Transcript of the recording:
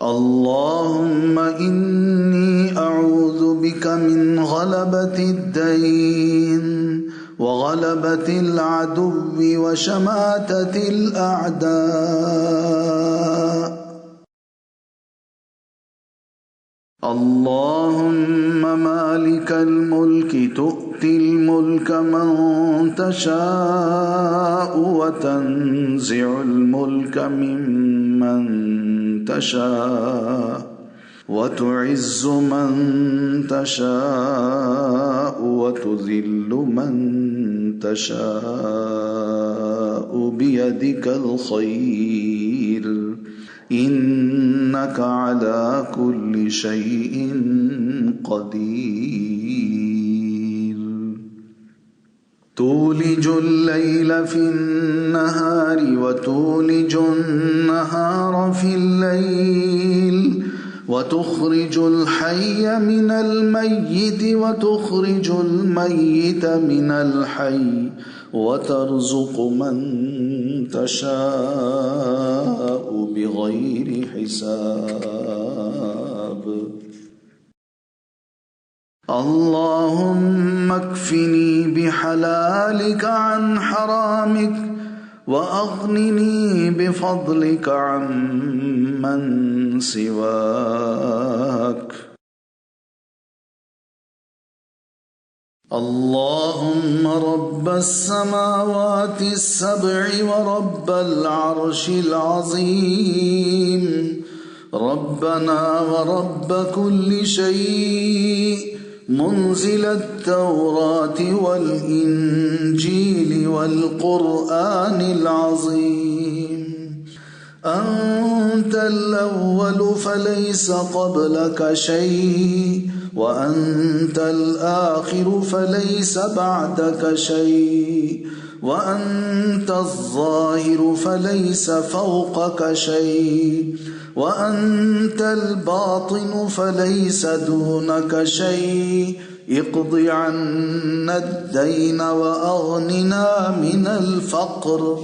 اللهم إني أعوذ بك من غلبة الدين وغلبة العدو وشماتة الأعداء. اللهم مالك الملك تؤتي الملك من تشاء وتنزع الملك ممن تشاء وتعز من تشاء وتذل من تشاء بيدك الخير إنك على كل شيء قدير. تولج الليل في النهار وتولج النهار في الليل وتخرج الحي من الميت وتخرج الميت من الحي وترزق من تشاء بغير حساب. اللهم اكفني بحلالك عن حرامك وأغنني بفضلك عمن سواك. اللهم رب السماوات السبع ورب العرش العظيم، ربنا ورب كل شيء، منزل التوراة والإنجيل والقرآن العظيم، أنت الأول فليس قبلك شيء، وأنت الآخر فليس بعدك شيء، وأنت الظاهر فليس فوقك شيء، وأنت الباطن فليس دونك شيء. اقض عنا الدين وأغننا من الفقر.